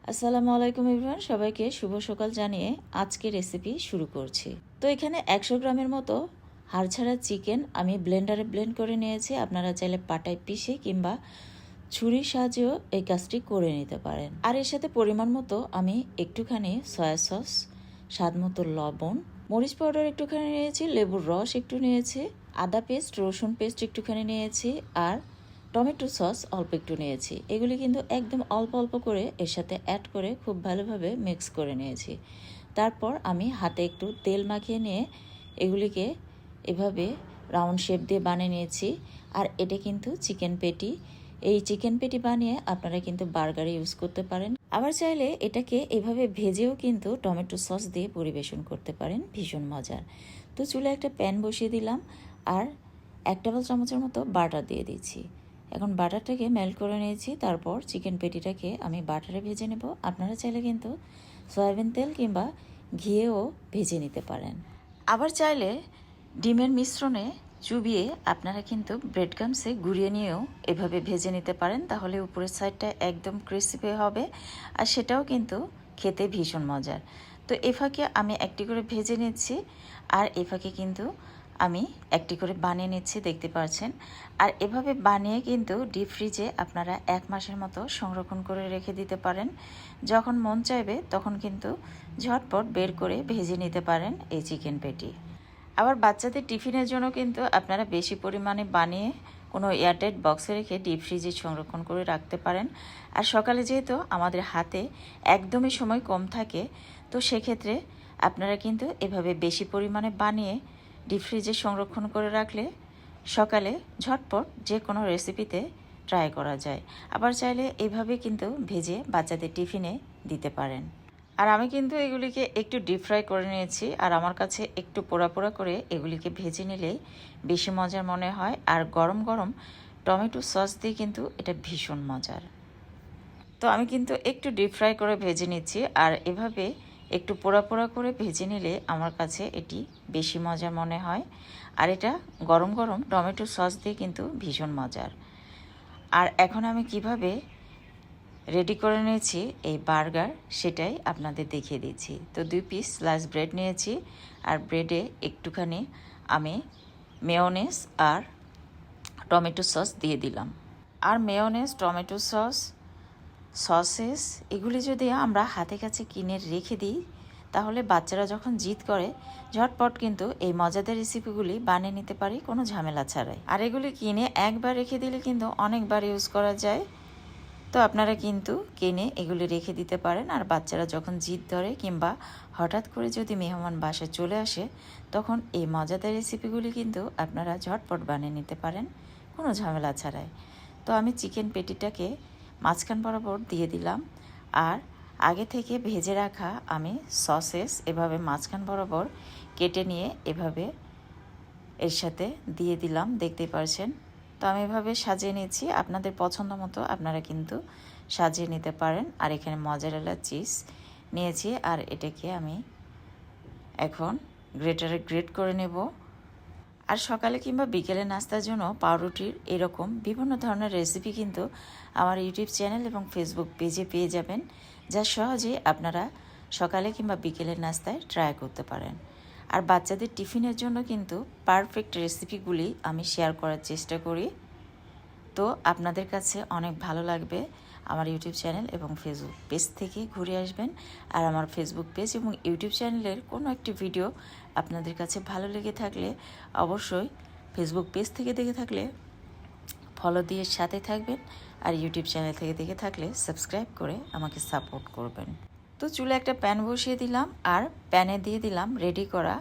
আসসালামু আলাইকুম এভরিওয়ান, সবাইকে শুভ সকাল জানিয়ে আজকে রেসিপি শুরু করছি। তো এখানে 100 গ্রামের মতো হাড়ছাড়া চিকেন আমি ব্লেন্ডারে ব্লেন্ড করে নিয়েছি। আপনারা চাইলে পাটায় পিষে কিংবা ছুরির সাহায্যেও এই কাজটি করে নিতে পারেন। আর এর সাথে পরিমাণ মতো আমি একটুখানি সয়া সস, স্বাদ মতো লবণ, মরিচ পাউডার একটুখানি নিয়েছি, লেবুর রস একটু নিয়েছি, আদা পেস্ট, রসুন পেস্ট একটুখানি নিয়েছি, আর টমেটো সস অল্প একটু নিয়েছি। এগুলি কিন্তু একদম অল্প অল্প করে এর সাথে অ্যাড করে খুব ভালোভাবে মিক্স করে নিয়েছি। তারপর আমি হাতে একটু তেল মাখিয়ে নিয়ে এগুলিকে এভাবে রাউন্ড শেপ দিয়ে বানিয়ে নিয়েছি। আর এটা কিন্তু চিকেন পেটি। এই চিকেন পেটি বানিয়ে আপনারা কিন্তু বার্গারে ইউজ করতে পারেন। আবার চাইলে এটাকে এভাবে ভেজেও কিন্তু টমেটো সস দিয়ে পরিবেশন করতে পারেন, ভীষণ মজার। তো চুলে একটা প্যান বসিয়ে দিলাম আর 1 টেবিল চামচের মতো বাটার দিয়ে দিচ্ছি। এখন বাটারটাকে মেল্ট করে নিয়েছি। তারপর চিকেন পেটিটাকে আমি বাটারে ভেজে নেব। আপনারা চাইলে কিন্তু সয়াবিন তেল কিংবা ঘিয়েও ভেজে নিতে পারেন। আবার চাইলে ডিমের মিশ্রণে চুবিয়ে আপনারা কিন্তু ব্রেড ক্রাম্বসে গুঁড়িয়ে নিয়েও এভাবে ভেজে নিতে পারেন। তাহলে উপরের সাইডটা একদম ক্রিসপি হবে আর সেটাও কিন্তু খেতে ভীষণ মজার। তো এফাকে আমি একটি করে ভেজে নিচ্ছি আর এফাকে কিন্তু আমি একটি করে বানিয়ে নিচ্ছি, দেখতে পাচ্ছেন। আর এভাবে বানিয়ে কিন্তু ডিপ ফ্রিজে আপনারা 1 মাসের মতো সংরক্ষণ করে রেখে দিতে পারেন। যখন মন চাইবে তখন কিন্তু ঝটপট বের করে ভেজে নিতে পারেন এই চিকেন পেটি। আবার বাচ্চাদের টিফিনের জন্য কিন্তু আপনারা বেশি পরিমাণে বানিয়ে কোনো এয়ারটাইট বক্সে রেখে ডিপ ফ্রিজে সংরক্ষণ করে রাখতে পারেন। আর সকালে যেহেতু আমাদের হাতে একদমই সময় কম থাকে, তো সেক্ষেত্রে আপনারা কিন্তু এভাবে বেশি পরিমাণে বানিয়ে ডিপ ফ্রিজে সংরক্ষণ করে রাখলে সকালে ঝটপট যে কোনো রেসিপিতে ট্রাই করা যায়। আবার চাইলে এইভাবে কিন্তু ভেজে বাচ্চাদের টিফিনে দিতে পারেন। আর আমি কিন্তু এগুলিকে একটু ডিপ ফ্রাই করে নিয়েছি। আর আমার কাছে একটু পোড়া পোড়া করে এগুলিকে ভেজে নিলেই বেশি মজার মনে হয়। আর গরম গরম টমেটো সস দিয়ে কিন্তু এটা ভীষণ মজার। তো আমি কিন্তু একটু ডিপ ফ্রাই করে ভেজে নিচ্ছি। আর এভাবে একটু পোড়া পোড়া করে ভেজে নিলে আমার কাছে এটি বেশি মজার মনে হয়। আর এটা গরম গরম টমেটো সস দিয়ে কিন্তু ভীষণ মজার। আর এখন আমি কিভাবে রেডি করে নিয়েছি এই বার্গার, সেটাই আপনাদের দেখিয়ে দিচ্ছি। তো 2 পিস স্লাইস ব্রেড নিয়েছি আর ব্রেডে একটুখানি আমি মেয়োনেজ আর টমেটো সস দিয়ে দিলাম। আর মেয়োনেজ, টমেটো সসেস এগুলি যদি আমরা হাতে কাছে কিনে রেখে দিই, তাহলে বাচ্চারা যখন জিদ করে ঝটপট কিন্তু এই মজাদার রেসিপিগুলি বানিয়ে নিতে পারি কোনো ঝামেলা ছাড়াই। আর এগুলি কিনে একবার রেখে দিলে কিন্তু অনেকবার ইউজ করা যায়। তো আপনারা কিন্তু কিনে এগুলি রেখে দিতে পারেন। আর বাচ্চারা যখন জিদ ধরে কিংবা হঠাৎ করে যদি মেহমান বাসায় চলে আসে, তখন এই মজাদার রেসিপিগুলি কিন্তু আপনারা ঝটপট বানিয়ে নিতে পারেন কোনো ঝামেলা ছাড়াই। তো আমি চিকেন পেটিটাকে মাঝখান বরাবর দিয়ে দিলাম আর আগে থেকে ভেজে রাখা আমি সসেস এভাবে মাঝখান বরাবর কেটে নিয়ে এভাবে এর সাথে দিয়ে দিলাম, দেখতেই পারছেন। তো আমি এভাবে সাজিয়ে নিয়েছি। আপনাদের পছন্দ মতো আপনারা কিন্তু সাজিয়ে নিতে পারেন। আর এখানে মজারেলা চিজ নিয়েছি আর এটাকে আমি এখন গ্রেটারে গ্রেট করে নেব। আর সকালে কিংবা বিকেলে নাস্তার জন্য পাউরুটির এরকম বিভিন্ন ধরনের রেসিপি কিন্তু আমার ইউটিউব চ্যানেল এবং ফেসবুক পেজে পেয়ে যাবেন, যা সহজে আপনারা সকালে কিংবা বিকেলের নাস্তায় ট্রাই করতে পারেন। আর বাচ্চাদের টিফিনের জন্য কিন্তু পারফেক্ট রেসিপিগুলি আমি শেয়ার করার চেষ্টা করি। তো আপনাদের কাছে অনেক ভালো লাগবে আমার ইউটিউব চ্যানেল এবং ফেসবুক পেজ থেকে ঘুরে আসবেন। আর আমার ফেসবুক পেজ এবং ইউটিউব চ্যানেলের কোনো একটি ভিডিও আপনাদের কাছে ভালো লেগে থাকলে অবশ্যই ফেসবুক পেজ থেকে দেখে থাকলে ফলো দিয়ে সাথে থাকবেন। আর ইউটিউব চ্যানেল থেকে দেখে থাকলে সাবস্ক্রাইব করে আমাকে সাপোর্ট করবেন। তো চুলে একটা প্যান বসিয়ে দিলাম আর প্যানে দিয়ে দিলাম রেডি করা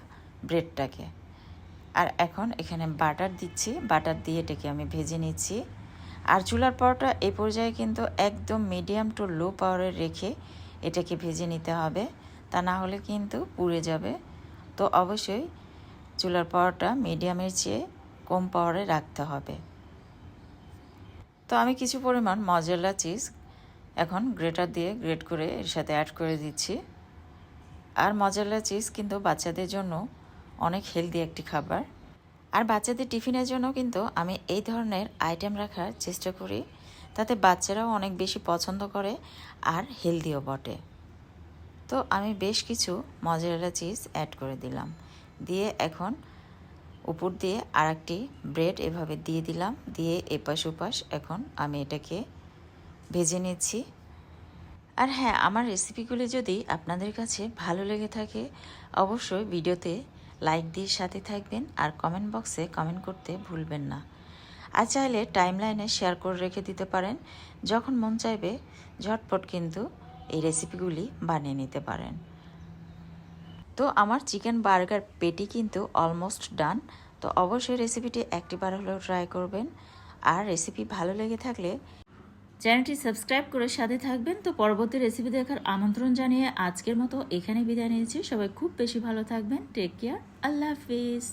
ব্রেডটাকে। আর এখন এখানে বাটার দিচ্ছি, বাটার দিয়ে এটাকে আমি ভেজে নিচ্ছি। আর চুলার পাওয়ারটা এই পর্যায়ে কিন্তু একদম মিডিয়াম টু লো পাওয়ারে রেখে এটাকে ভেজে নিতে হবে, তা না হলে কিন্তু পুড়ে যাবে। তো অবশ্যই চুলার পাওয়ারটা মিডিয়ামের চেয়ে কম পাওয়ারে রাখতে হবে। তো আমি কিছু পরিমাণ মজারেলা চিজ এখন গ্রেটার দিয়ে গ্রেট করে এর সাথে অ্যাড করে দিচ্ছি। আর মজারেলা চিজ কিন্তু বাচ্চাদের জন্য অনেক হেলদি একটি খাবার। আর বাচ্চাদের টিফিনের জন্য কিন্তু আমি এই ধরনের আইটেম রাখার চেষ্টা করি, তাতে বাচ্চারাও অনেক বেশি পছন্দ করে আর হেলদিও বটে। তো আমি বেশ কিছু মজারেলা চিজ অ্যাড করে দিলাম, দিয়ে এখন উপর দিয়ে আরেকটি ব্রেড এভাবে দিয়ে দিলাম, দিয়ে এপাশ ওপাশ এখন আমি এটাকে ভেজে নিচ্ছি। আর হ্যাঁ, আমার রেসিপিগুলি যদি আপনাদের কাছে ভালো লেগে থাকে অবশ্যই ভিডিওতে লাইক দিয়ে সাথে থাকবেন আর কমেন্ট বক্সে কমেন্ট করতে ভুলবেন না। আর চাইলে টাইমলাইনে শেয়ার করে রেখে দিতে পারেন, যখন মন চাইবে ঝটপট কিন্তু এই রেসিপিগুলি বানিয়ে নিতে পারেন। তো আমার চিকেন বার্গার পেটি কিন্তু অলমোস্ট ডান। তো অবশ্যই রেসিপিটি একটিবার হলেও ট্রাই করবেন। আর রেসিপি ভালো লেগে থাকলে চ্যানেলটি সাবস্ক্রাইব করে সাথে থাকবেন। তো পরবর্তী রেসিপি দেখার আমন্ত্রণ জানিয়ে আজকের মতো এখানে বিদায় নিয়েছি। সবাই খুব বেশি ভালো থাকবেন। Take care. আল্লাহ হাফিজ।